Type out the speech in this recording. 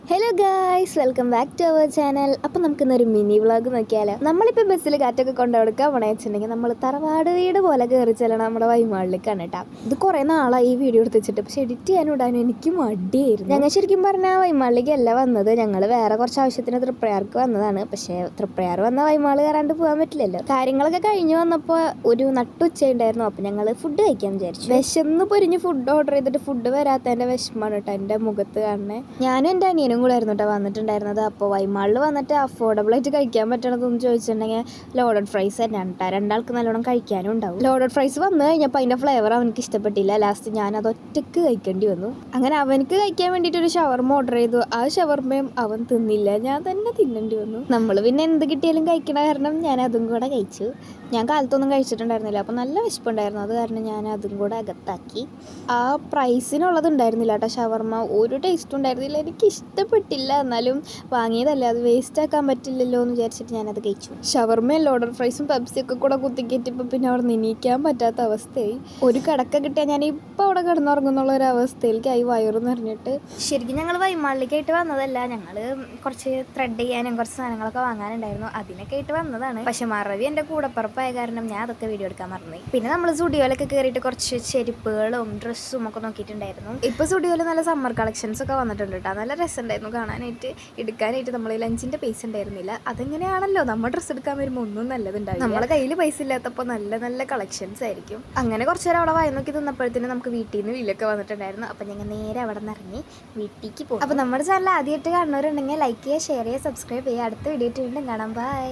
Hello guys, welcome back to our channel. അപ്പം നമുക്കിന്നൊരു mini vlog നോക്കിയാലോ. നമ്മളിപ്പോൾ ബസ്സിൽ കാറ്റൊക്കെ കൊണ്ടുകൊടുക്കാൻ പോണേ വെച്ചിട്ടുണ്ടെങ്കിൽ നമ്മൾ തറവാട് വീട് പോലെ കയറി ചെല്ലണം നമ്മുടെ വൈമാളിലേക്കാണ് കേട്ടോ. ഇത് കുറേ നാളായി ഈ വീഡിയോ എടുത്ത് വെച്ചിട്ട്, പക്ഷേ എഡിറ്റ് ചെയ്യാനും ഇടാനും എനിക്ക് മടിയായിരുന്നു. ഞങ്ങൾ ശരിക്കും പറഞ്ഞാൽ വൈമാളിലേക്കല്ല വന്നത്, ഞങ്ങൾ വേറെ കുറച്ച് ആവശ്യത്തിന് തൃപ്രയാർക്ക് വന്നതാണ്. പക്ഷേ തൃപ്രയാർ വന്ന വൈമാൾ കയറാണ്ട് പോകാൻ പറ്റില്ലല്ലോ. കാര്യങ്ങളൊക്കെ കഴിഞ്ഞ് വന്നപ്പോൾ ഒരു നട്ടുച്ച ഉണ്ടായിരുന്നു. അപ്പോൾ ഞങ്ങൾ ഫുഡ് കഴിക്കാൻ വിചാരിച്ചു. വിശന്ന് പൊരിഞ്ഞ് ഫുഡ് ഓർഡർ ചെയ്തിട്ട് ഫുഡ് വരാത്തതിൻ്റെ വിഷമമാണ് കേട്ടോ എൻ്റെ മുഖത്ത് കാണുന്നത്. ഞാനും എൻ്റെ അനിയനും കൂടെ ആയിരുന്നു കേട്ടോ വന്നിട്ടുണ്ടായിരുന്നത്. അപ്പോൾ വൈമാളിൽ വന്നിട്ട് അഫോർഡബിൾ ആയിട്ട് കഴിക്കാൻ പറ്റണതെന്ന് ചോദിച്ചിട്ടുണ്ടെങ്കിൽ ലോഡഡ് ഫ്രൈസ് തന്നെയാണ് കേട്ടോ. രണ്ടാൾക്ക് നല്ലോണം കഴിക്കാനും ഉണ്ടാവും. ലോഡഡ് ഫ്രൈസ് വന്നു കഴിഞ്ഞപ്പോൾ അതിൻ്റെ ഫ്ലേവർ അവനക്ക് ഇഷ്ടപ്പെട്ടില്ല. ലാസ്റ്റ് ഞാനത് ഒറ്റയ്ക്ക് കഴിക്കേണ്ടി വന്നു. അങ്ങനെ അവനക്ക് കഴിക്കാൻ വേണ്ടിയിട്ട് ഒരു ഷവർമ ഓർഡർ ചെയ്തു. ആ ഷവർമയും അവൻ തിന്നില്ല, ഞാൻ തന്നെ തിന്നേണ്ടി വന്നു. നമ്മൾ പിന്നെ എന്ത് കിട്ടിയാലും കഴിക്കണ കാരണം ഞാൻ അതും കൂടെ കഴിച്ചു. ഞാൻ കാലത്തൊന്നും കഴിച്ചിട്ടുണ്ടായിരുന്നില്ല, അപ്പോൾ നല്ല വിശപ്പുണ്ടായിരുന്നു. അത് കാരണം ഞാൻ അതും കൂടെ അകത്താക്കി. ആ പ്രൈസിനുള്ളത് ഉണ്ടായിരുന്നില്ല കേട്ടോ ഷവർമ. ഒരു ടേസ്റ്റും ഉണ്ടായിരുന്നില്ല, എനിക്ക് ഇഷ്ടപ്പെട്ടില്ല. എന്നാലും വാങ്ങിയതല്ല, അത് വേസ്റ്റ് ആക്കാൻ പറ്റില്ലല്ലോ എന്ന് വിചാരിച്ചിട്ട് ഞാനത് കഴിച്ചു. ഷവർമയും ലോഡഡ് ഫ്രൈസും പെപ്സിയൊക്കെ കൂടെ കുത്തിക്കയറ്റിയപ്പോൾ പിന്നെ അവിടെ നിന്നിക്കാൻ പറ്റാത്ത അവസ്ഥയായി. ഒരു കിടക്ക കിട്ടിയാൽ ഞാൻ ഇപ്പോൾ അവിടെ കിടന്നുറങ്ങുന്നുള്ള ഒരു അവസ്ഥയിലേക്കായി വയറ് നിറഞ്ഞിട്ട്. ശരിക്കും ഞങ്ങൾ വൈമാളിലേക്കായിട്ട് വന്നതല്ല, ഞങ്ങൾ കുറച്ച് ത്രെഡ് ചെയ്യാനും കുറച്ച് സാധനങ്ങളൊക്കെ വാങ്ങാനുണ്ടായിരുന്നു, അതിനൊക്കെ ആയിട്ട് വന്നതാണ്. പക്ഷെ മറവി എൻ്റെ കൂടപ്പുറപ്പായ കാരണം ഞാൻ അതൊക്കെ വീഡിയോ എടുക്കാൻ മറന്നു. പിന്നെ നമ്മൾ സ്റ്റുഡിയോയിലൊക്കെ കയറിയിട്ട് കുറച്ച് ചെരുപ്പുകളും ഡ്രസ്സും ഒക്കെ നോക്കിയിട്ടുണ്ടായിരുന്നു. ഇപ്പോൾ സ്റ്റുഡിയോയിൽ നല്ല സമ്മർ കളക്ഷൻസ് ഒക്കെ വന്നിട്ടുണ്ട് കേട്ടോ. നല്ല രസമുണ്ടായിരുന്നു കാണാനായിട്ട്, എടുക്കാനായിട്ട്. നമ്മൾ ലഞ്ചിൻ്റെ പൈസ ഉണ്ടായിരുന്നില്ല. അതെങ്ങനെയാണല്ലോ, നമ്മൾ ഡ്രസ്സ് എടുക്കാൻ വരുമ്പോൾ ഒന്നും നല്ലതുണ്ടാവും. നമ്മളെ കയ്യിൽ പൈസ ഇല്ലാത്തപ്പോൾ നല്ല നല്ല കളക്ഷൻസ് ആയിരിക്കും. അങ്ങനെ കുറച്ച് നേരം അവിടെ വായി നോക്കി നിന്നപ്പോഴത്തേനും നമുക്ക് വീട്ടിൽ നിന്ന് വീലൊക്കെ വന്നിട്ടുണ്ടായിരുന്നു. അപ്പം ഞങ്ങൾ നേരെ അവിടെ നിന്ന് ഇറങ്ങി വീട്ടിലേക്ക് പോകും. അപ്പോൾ നമ്മുടെ ചാനൽ ആദ്യമായിട്ട് കാണുന്നവരുണ്ടെങ്കിൽ ലൈക്ക് ചെയ്യുക, ഷെയർ ചെയ്യുക, സബ്സ്ക്രൈബ് ചെയ്യുക. അടുത്ത വീഡിയോ വീണ്ടും കാണാം. ബൈ.